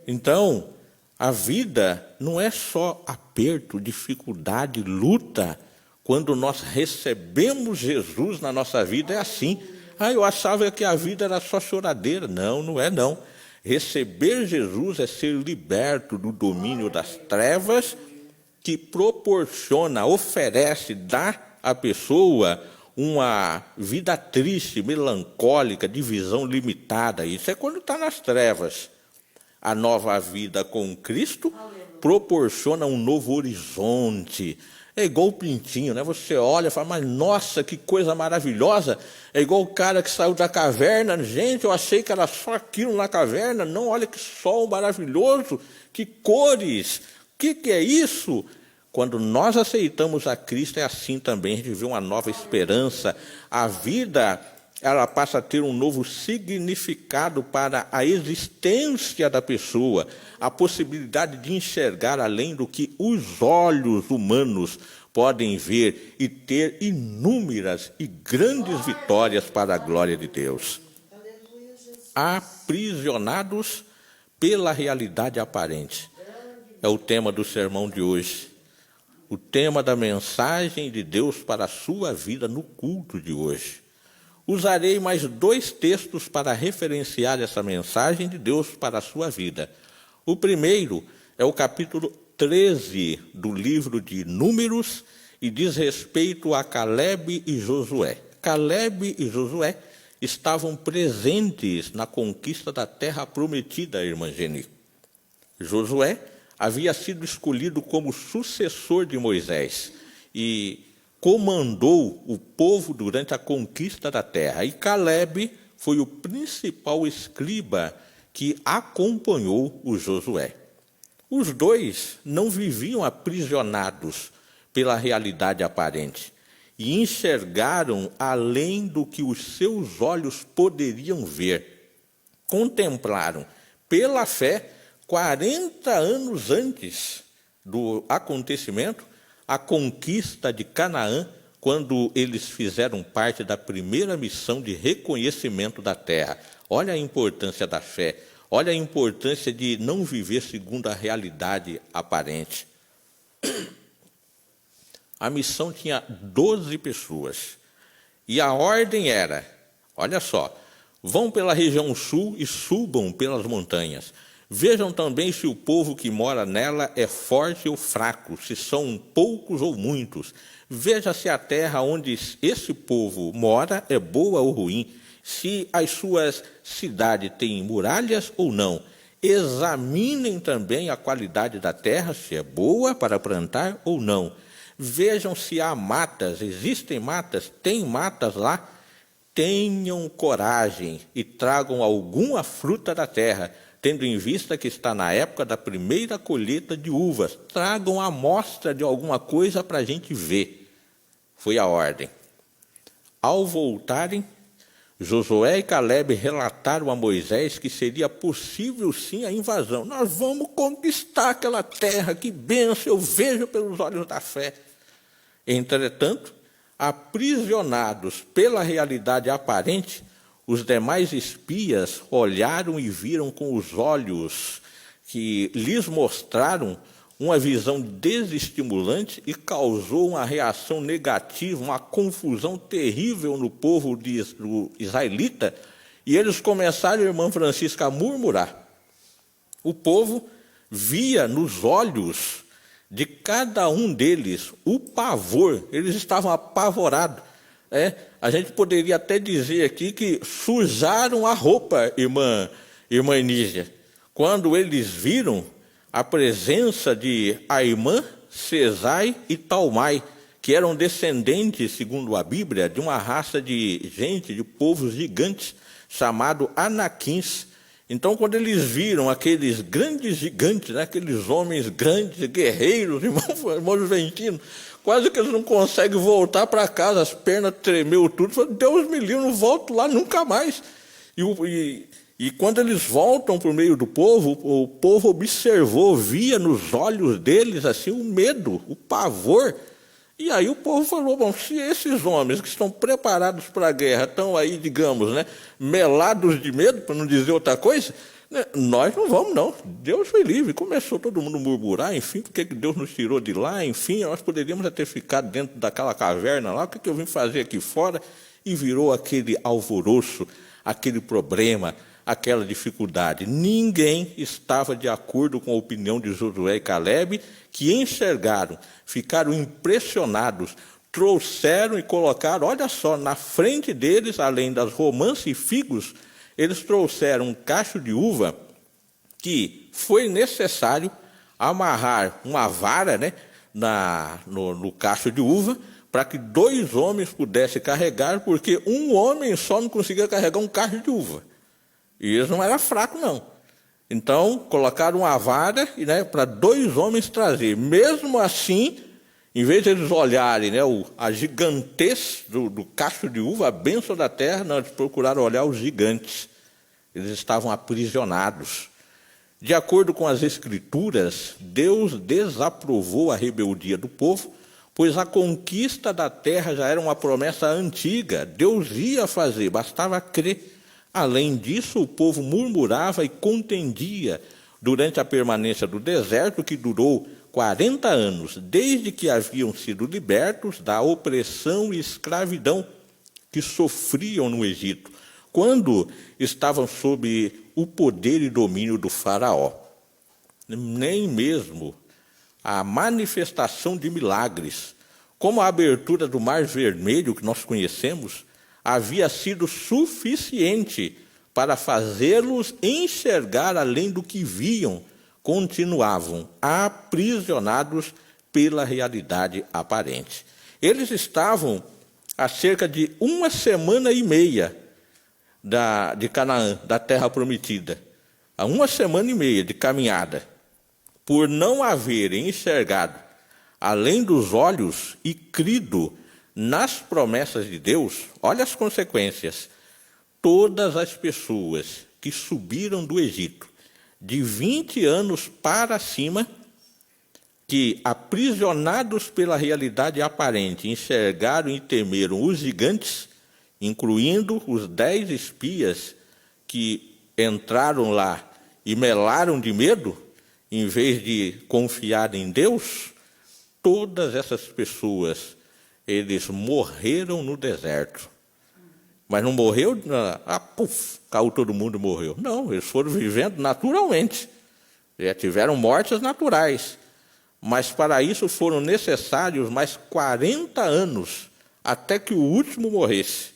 Então, a vida não é só aperto, dificuldade, luta. Quando nós recebemos Jesus na nossa vida, é assim. Eu achava que a vida era só choradeira. Não, não é não. Receber Jesus é ser liberto do domínio das trevas, que proporciona, oferece, dá à pessoa uma vida triste, melancólica, de visão limitada. Isso é quando está nas trevas. A nova vida com Cristo proporciona um novo horizonte. É igual o pintinho, né? Você olha e fala: mas nossa, que coisa maravilhosa. É igual o cara que saiu da caverna. Gente, eu achei que era só aquilo na caverna. Não, olha que sol maravilhoso, que cores. O que é isso? Quando nós aceitamos a Cristo, é assim também. A gente vê uma nova esperança. A vida, ela passa a ter um novo significado para a existência da pessoa, a possibilidade de enxergar além do que os olhos humanos podem ver e ter inúmeras e grandes vitórias para a glória de Deus. Aprisionados pela realidade aparente. É o tema do sermão de hoje. O tema da mensagem de Deus para a sua vida no culto de hoje. Usarei mais 2 textos para referenciar essa mensagem de Deus para a sua vida. O primeiro é o capítulo 13 do livro de Números e diz respeito a Calebe e Josué. Calebe e Josué estavam presentes na conquista da terra prometida, irmã Geni. Josué havia sido escolhido como sucessor de Moisés e comandou o povo durante a conquista da terra. E Calebe foi o principal escriba que acompanhou o Josué. Os dois não viviam aprisionados pela realidade aparente e enxergaram além do que os seus olhos poderiam ver. Contemplaram, pela fé, 40 anos antes do acontecimento, a conquista de Canaã, quando eles fizeram parte da primeira missão de reconhecimento da terra. Olha a importância da fé, olha a importância de não viver segundo a realidade aparente. A missão tinha 12 pessoas, e a ordem era, olha só, vão pela região sul e subam pelas montanhas. Vejam também se o povo que mora nela é forte ou fraco, se são poucos ou muitos. Veja se a terra onde esse povo mora é boa ou ruim, se as suas cidades têm muralhas ou não. Examinem também a qualidade da terra, se é boa para plantar ou não. Vejam se há matas, existem matas, tem matas lá. Tenham coragem e tragam alguma fruta da terra, tendo em vista que está na época da primeira colheita de uvas. Tragam a amostra de alguma coisa para a gente ver. Foi a ordem. Ao voltarem, Josué e Calebe relataram a Moisés que seria possível sim a invasão. Nós vamos conquistar aquela terra, que bênção, eu vejo pelos olhos da fé. Entretanto, aprisionados pela realidade aparente, os demais espias olharam e viram com os olhos que lhes mostraram uma visão desestimulante e causou uma reação negativa, uma confusão terrível no povo do israelita, e eles começaram, irmã Francisca, a murmurar. O povo via nos olhos de cada um deles o pavor, eles estavam apavorados. A gente poderia até dizer aqui que sujaram a roupa, irmã Nígia, quando eles viram a presença de Aimã, Cesai e Talmai, que eram descendentes, segundo a Bíblia, de uma raça de gente, de povos gigantes, chamado Anaquins. Então, quando eles viram aqueles grandes gigantes, né, aqueles homens grandes, guerreiros, irmão Juventino, quase que eles não conseguem voltar para casa, as pernas tremeu tudo, falaram, Deus me livre, não volto lá nunca mais. E quando eles voltam para o meio do povo, o povo observou, via nos olhos deles assim o medo, o pavor. E aí o povo falou, bom, se esses homens que estão preparados para a guerra estão aí, digamos, né, melados de medo, para não dizer outra coisa, né, nós não vamos não, Deus foi livre. Começou todo mundo a murmurar, enfim, por que Deus nos tirou de lá, enfim, nós poderíamos ter ficado dentro daquela caverna lá, o que eu vim fazer aqui fora? E virou aquele alvoroço, aquele problema, aquela dificuldade. Ninguém estava de acordo com a opinião de Josué e Calebe, que enxergaram, ficaram impressionados, trouxeram e colocaram, olha só, na frente deles, além das romãs e figos, eles trouxeram um cacho de uva que foi necessário amarrar uma vara, né, no cacho de uva, para que 2 homens pudessem carregar, porque um homem só não conseguia carregar um cacho de uva. E eles não eram fracos, não. Então, colocaram uma vara, né, para 2 homens trazer. Mesmo assim, em vez de eles olharem, né, a gigantez do cacho de uva, a bênção da terra, não, eles procuraram olhar os gigantes. Eles estavam aprisionados. De acordo com as Escrituras, Deus desaprovou a rebeldia do povo, pois a conquista da terra já era uma promessa antiga. Deus ia fazer, bastava crer. Além disso, o povo murmurava e contendia durante a permanência do deserto, que durou 40 anos, desde que haviam sido libertos da opressão e escravidão que sofriam no Egito, quando estavam sob o poder e domínio do faraó. Nem mesmo a manifestação de milagres, como a abertura do Mar Vermelho, que nós conhecemos, havia sido suficiente para fazê-los enxergar além do que viam. Continuavam aprisionados pela realidade aparente. Eles estavam a cerca de 1 semana e meia de Canaã, da terra prometida. A 1 semana e meia de caminhada. Por não haverem enxergado além dos olhos e crido nas promessas de Deus, olha as consequências. Todas as pessoas que subiram do Egito, de 20 anos para cima, que, aprisionados pela realidade aparente, enxergaram e temeram os gigantes, incluindo os 10 espias que entraram lá e melaram de medo, em vez de confiar em Deus, todas essas pessoas, eles morreram no deserto. Mas não morreu, caiu todo mundo e morreu. Não, eles foram vivendo naturalmente. Já tiveram mortes naturais. Mas para isso foram necessários mais 40 anos, até que o último morresse.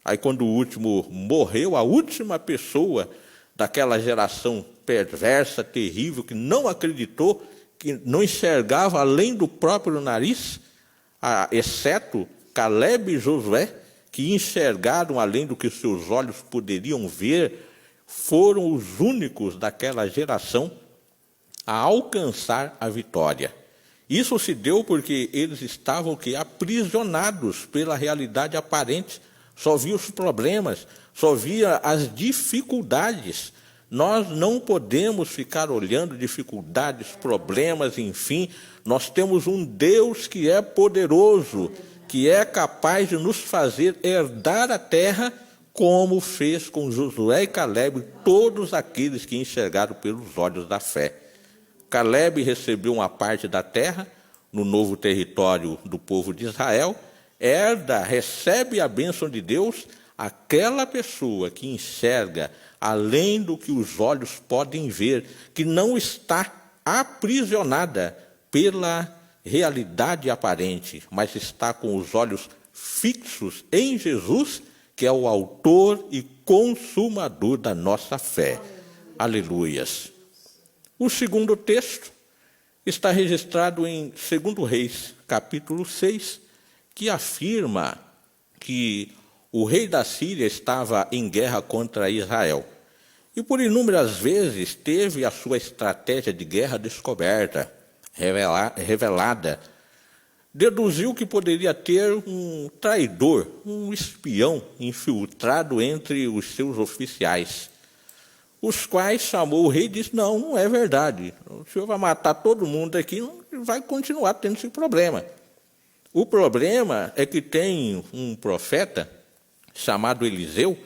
Aí quando o último morreu, a última pessoa daquela geração perversa, terrível, que não acreditou, que não enxergava além do próprio nariz, exceto Calebe e Josué, que enxergaram além do que seus olhos poderiam ver, foram os únicos daquela geração a alcançar a vitória. Isso se deu porque eles estavam aprisionados pela realidade aparente, só via os problemas, só via as dificuldades. Nós não podemos ficar olhando dificuldades, problemas, enfim. Nós temos um Deus que é poderoso, que é capaz de nos fazer herdar a terra, como fez com Josué e Calebe, todos aqueles que enxergaram pelos olhos da fé. Calebe recebeu uma parte da terra, no novo território do povo de Israel, recebe a bênção de Deus, aquela pessoa que enxerga além do que os olhos podem ver, que não está aprisionada pela realidade aparente, mas está com os olhos fixos em Jesus, que é o autor e consumador da nossa fé. Aleluias. O segundo texto está registrado em 2 Reis, capítulo 6, que afirma que o rei da Síria estava em guerra contra Israel. E por inúmeras vezes teve a sua estratégia de guerra descoberta, revelada. Deduziu que poderia ter um traidor, um espião infiltrado entre os seus oficiais, os quais chamou o rei e disse: não é verdade, o senhor vai matar todo mundo aqui, não vai continuar tendo esse problema. O problema é que tem um profeta chamado Eliseu,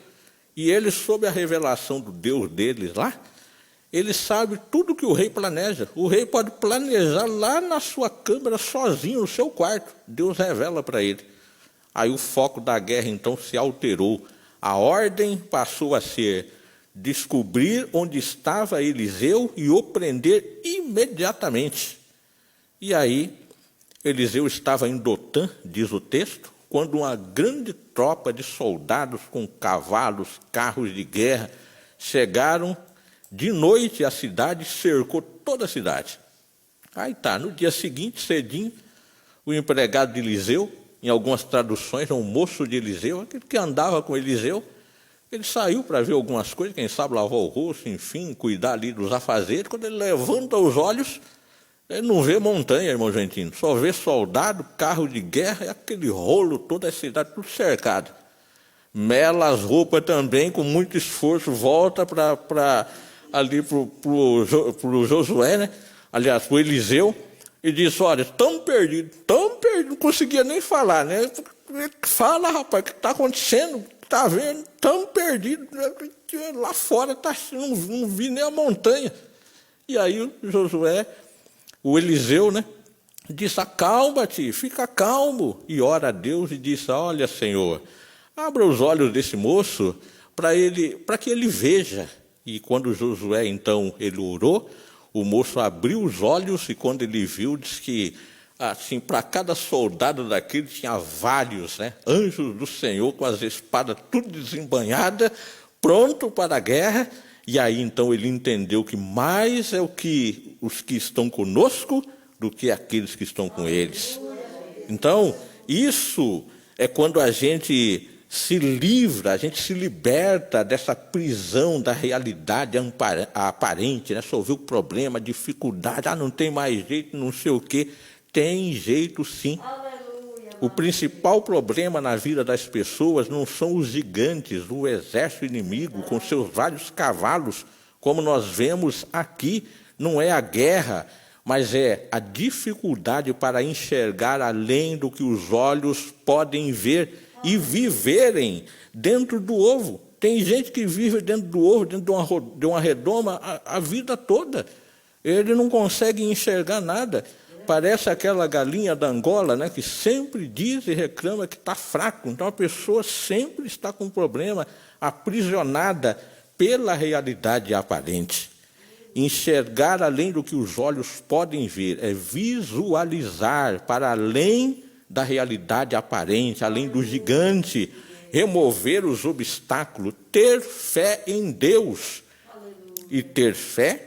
e ele, sob a revelação do Deus deles lá, ele sabe tudo que o rei planeja. O rei pode planejar lá na sua câmara, sozinho, no seu quarto. Deus revela para ele. Aí o foco da guerra, então, se alterou. A ordem passou a ser descobrir onde estava Eliseu e o prender imediatamente. E aí, Eliseu estava em Dotã, diz o texto, quando uma grande tropa de soldados com cavalos, carros de guerra, chegaram de noite à cidade, cercou toda a cidade. Aí tá, no dia seguinte, cedinho, o empregado de Eliseu, em algumas traduções, o moço de Eliseu, aquele que andava com Eliseu, ele saiu para ver algumas coisas, quem sabe lavar o rosto, enfim, cuidar ali dos afazeres. Quando ele levanta os olhos, ele não vê montanha, irmão Gentino, só vê soldado, carro de guerra e aquele rolo, toda a cidade, tudo cercado. Mela as roupas também, com muito esforço, volta ali para o Josué, né? Aliás, para o Eliseu, e disse: olha, tão perdido, não conseguia nem falar, né? Fala, rapaz, o que está acontecendo? Está vendo? Tão perdido, lá fora não vi nem a montanha. E aí o Josué, o Eliseu, né, disse: acalma-te, fica calmo. E ora a Deus e disse: olha, Senhor, abra os olhos desse moço para que ele veja. E quando Josué, então, ele orou, o moço abriu os olhos e quando ele viu, disse que, assim, para cada soldado daquele tinha vários, né, anjos do Senhor com as espadas tudo desembanhadas, pronto para a guerra. E aí, então, ele entendeu que mais é os que estão conosco do que aqueles que estão com eles. Então, isso é quando a gente se livra, a gente se liberta dessa prisão da realidade aparente, né? Só vê o problema, a dificuldade, não tem mais jeito, não sei o quê. Tem jeito sim. O principal problema na vida das pessoas não são os gigantes, o exército inimigo com seus vários cavalos, como nós vemos aqui, não é a guerra, mas é a dificuldade para enxergar além do que os olhos podem ver e viverem dentro do ovo. Tem gente que vive dentro do ovo, dentro de uma redoma, a vida toda. Ele não consegue enxergar nada. Parece aquela galinha da Angola, né, que sempre diz e reclama que está fraco. Então a pessoa sempre está com um problema, aprisionada pela realidade aparente. Enxergar além do que os olhos podem ver é visualizar para além da realidade aparente, além do gigante, remover os obstáculos, ter fé em Deus e ter fé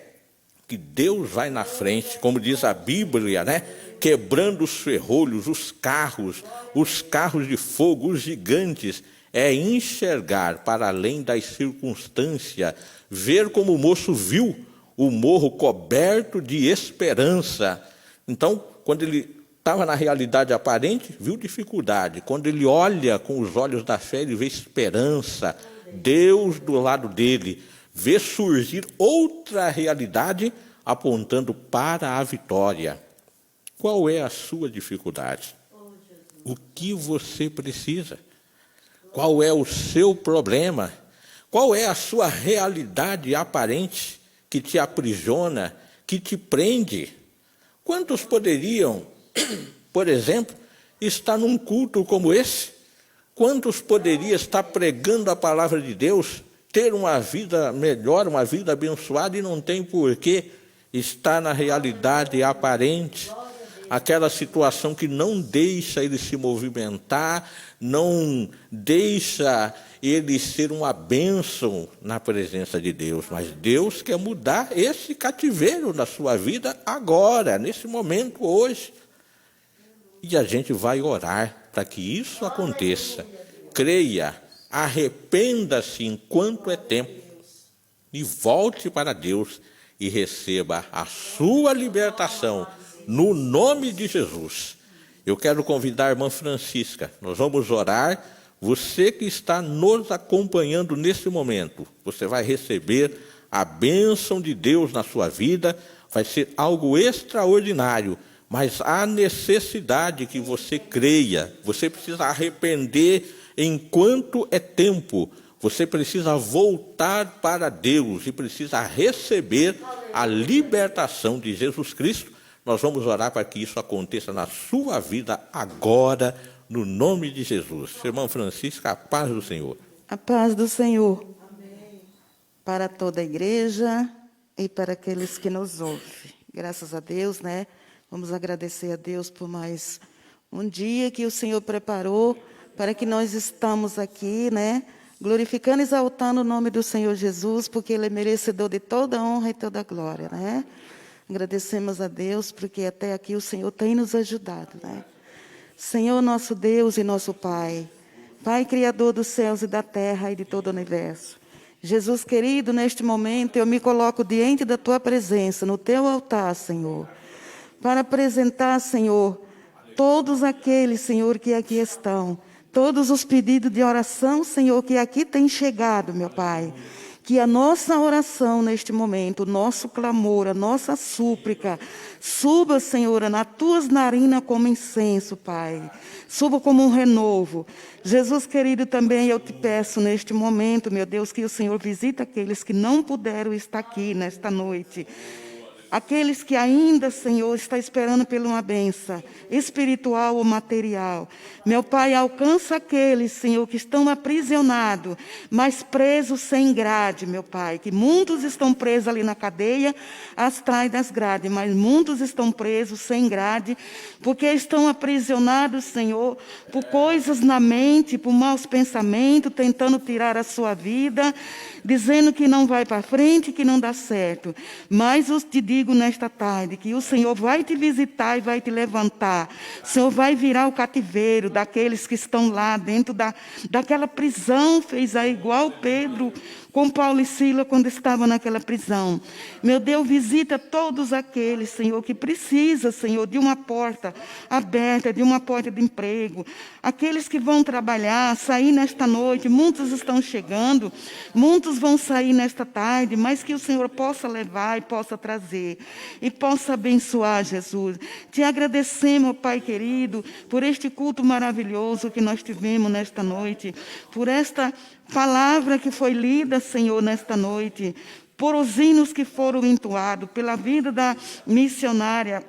que Deus vai na frente, como diz a Bíblia, né? Quebrando os ferrolhos, os carros de fogo, os gigantes, é enxergar para além das circunstâncias, ver como o moço viu o morro coberto de esperança. Então, quando ele estava na realidade aparente, viu dificuldade. Quando ele olha com os olhos da fé, ele vê esperança, Deus do lado dele, vê surgir outra realidade apontando para a vitória. Qual é a sua dificuldade? O que você precisa? Qual é o seu problema? Qual é a sua realidade aparente que te aprisiona, que te prende? Quantos poderiam, por exemplo, estar num culto como esse? Quantos poderiam estar pregando a palavra de Deus, ter uma vida melhor, uma vida abençoada, e não tem porquê estar na realidade aparente? aquela situação que não deixa ele se movimentar, não deixa ele ser uma bênção na presença de Deus. Mas Deus quer mudar esse cativeiro na sua vida agora, nesse momento, hoje. E a gente vai orar para que isso aconteça. Creia, arrependa-se enquanto é tempo e volte para Deus e receba a sua libertação no nome de Jesus. Eu quero convidar a irmã Francisca, nós vamos orar. Você que está nos acompanhando nesse momento, você vai receber a bênção de Deus na sua vida, vai ser algo extraordinário, mas há necessidade que você creia, você precisa arrepender enquanto é tempo, você precisa voltar para Deus e precisa receber a libertação de Jesus Cristo. Nós vamos orar para que isso aconteça na sua vida agora, no nome de Jesus. Irmã Francisca, a paz do Senhor. A paz do Senhor. Amém. Para toda a igreja e para aqueles que nos ouvem. Graças a Deus, né? Vamos agradecer a Deus por mais um dia que o Senhor preparou para que nós estamos aqui, né? Glorificando e exaltando o nome do Senhor Jesus, porque Ele é merecedor de toda honra e toda glória, né? Agradecemos a Deus, porque até aqui o Senhor tem nos ajudado, né? Senhor, nosso Deus e nosso Pai, Pai Criador dos céus e da terra e de todo o universo. Jesus querido, neste momento eu me coloco diante da Tua presença, no Teu altar, Senhor, para apresentar, Senhor, todos aqueles, Senhor, que aqui estão, todos os pedidos de oração, Senhor, que aqui têm chegado, meu Pai. Que a nossa oração neste momento, o nosso clamor, a nossa súplica, suba, Senhor, nas Tuas narinas como incenso, Pai. Suba como um renovo. Jesus querido, também eu te peço neste momento, meu Deus, que o Senhor visite aqueles que não puderam estar aqui nesta noite. Aqueles que ainda, Senhor, estão esperando por uma bênção espiritual ou material. Meu Pai, alcança aqueles, Senhor, que estão aprisionados, mas presos sem grade, meu Pai. Que muitos estão presos ali na cadeia, atrás das grades, mas muitos estão presos sem grade, porque estão aprisionados, Senhor, por coisas na mente, por maus pensamentos, tentando tirar a sua vida, dizendo que não vai para frente, que não dá certo. Mas eu te digo nesta tarde que o Senhor vai te visitar e vai te levantar. O Senhor vai virar o cativeiro daqueles que estão lá dentro daquela prisão, fez aí igual Pedro com Paulo e Silas quando estavam naquela prisão. Meu Deus, visita todos aqueles, Senhor, que precisa, Senhor, de uma porta aberta, de uma porta de emprego. Aqueles que vão trabalhar, sair nesta noite, muitos estão chegando, muitos vão sair nesta tarde, mas que o Senhor possa levar e possa trazer, e possa abençoar, Jesus. Te agradecemos, Pai querido, por este culto maravilhoso que nós tivemos nesta noite, por esta palavra que foi lida, Senhor, nesta noite, por os hinos que foram entoados, pela vida da missionária,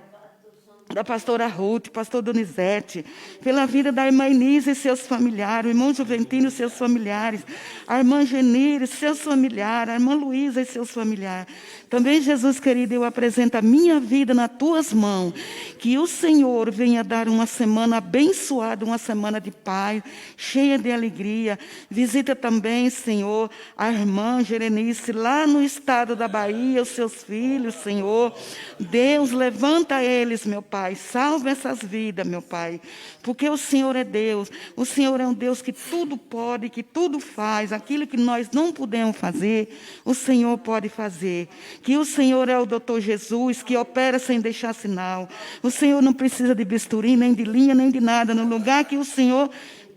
da pastora Ruth, pastor Donizete, pela vida da irmã Inise e seus familiares, o irmão Juventino e seus familiares, a irmã Genire e seus familiares, a irmã Luísa e seus familiares. Também, Jesus querido, eu apresento a minha vida nas Tuas mãos, que o Senhor venha dar uma semana abençoada, uma semana de paz, cheia de alegria. Visita também, Senhor, a irmã Gerenice, lá no estado da Bahia, os seus filhos, Senhor. Deus, levanta eles, meu Pai. Salve essas vidas, meu Pai, porque o Senhor é Deus, o Senhor é um Deus que tudo pode, que tudo faz, aquilo que nós não podemos fazer, o Senhor pode fazer, que o Senhor é o doutor Jesus, que opera sem deixar sinal, o Senhor não precisa de bisturi, nem de linha, nem de nada, no lugar que o Senhor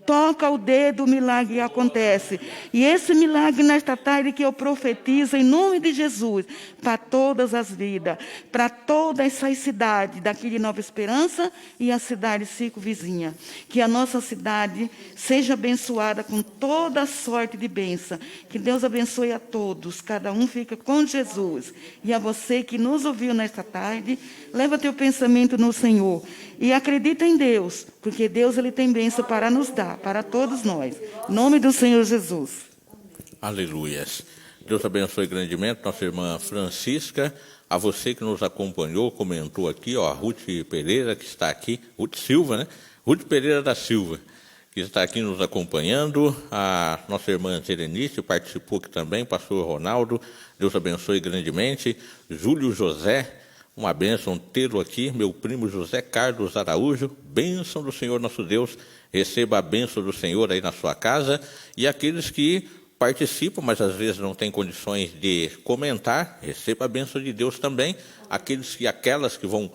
toca o dedo, o milagre acontece. E esse milagre nesta tarde que eu profetizo em nome de Jesus, para todas as vidas, para todas essas cidades daqui de Nova Esperança e a cidade circunvizinha. Que a nossa cidade seja abençoada com toda a sorte de bênção. Que Deus abençoe a todos, cada um fica com Jesus. E a você que nos ouviu nesta tarde, leva teu pensamento no Senhor e acredita em Deus, porque Deus ele tem bênção para nos dar, para todos nós. Em nome do Senhor Jesus. Aleluias. Deus abençoe grandemente nossa irmã Francisca. A você que nos acompanhou, comentou aqui, ó, a Ruth Pereira, que está aqui, Ruth Silva, né? Ruth Pereira da Silva, que está aqui nos acompanhando. A nossa irmã Serenice participou aqui também, pastor Ronaldo, Deus abençoe grandemente. Júlio José, uma bênção tê-lo aqui. Meu primo José Carlos Araújo, bênção do Senhor nosso Deus, receba a bênção do Senhor aí na sua casa. E aqueles que participam, mas às vezes não têm condições de comentar, receba a bênção de Deus também. Aquelas que vão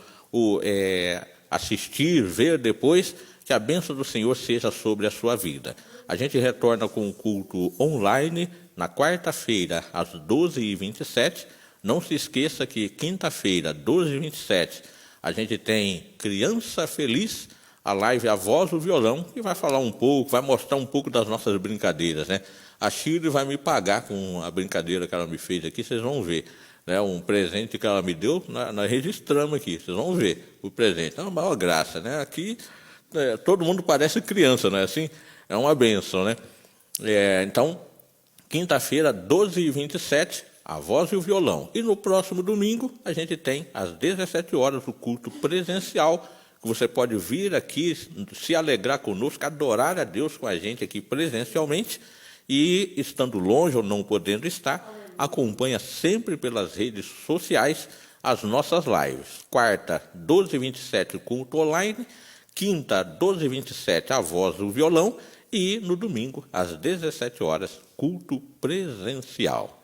assistir, ver depois, que a bênção do Senhor seja sobre a sua vida. A gente retorna com o culto online na quarta-feira, às 12h27. Não se esqueça que quinta-feira, 12h27, a gente tem Criança Feliz, a live A Voz do Violão, que vai falar um pouco, vai mostrar um pouco das nossas brincadeiras, né? A Shirley vai me pagar com a brincadeira que ela me fez aqui, vocês vão ver. Né? Um presente que ela me deu, nós registramos aqui, vocês vão ver o presente. É uma maior graça, né? Aqui todo mundo parece criança, não é assim? É uma bênção, né? Então, quinta-feira, 12h27, A Voz e o Violão. E no próximo domingo, a gente tem, às 17 horas, o culto presencial, que você pode vir aqui, se alegrar conosco, adorar a Deus com a gente aqui presencialmente, e estando longe ou não podendo estar, acompanha sempre pelas redes sociais as nossas lives. Quarta, 12h27, culto online. Quinta, 12h27, A Voz do Violão. E no domingo, às 17 horas, culto presencial.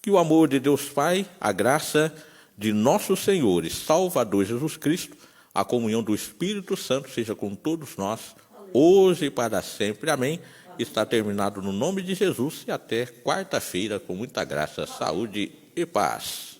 Que o amor de Deus Pai, a graça de nosso Senhor e Salvador Jesus Cristo, a comunhão do Espírito Santo seja com todos nós, hoje e para sempre. Amém. Está terminado no nome de Jesus e até quarta-feira, com muita graça, saúde e paz.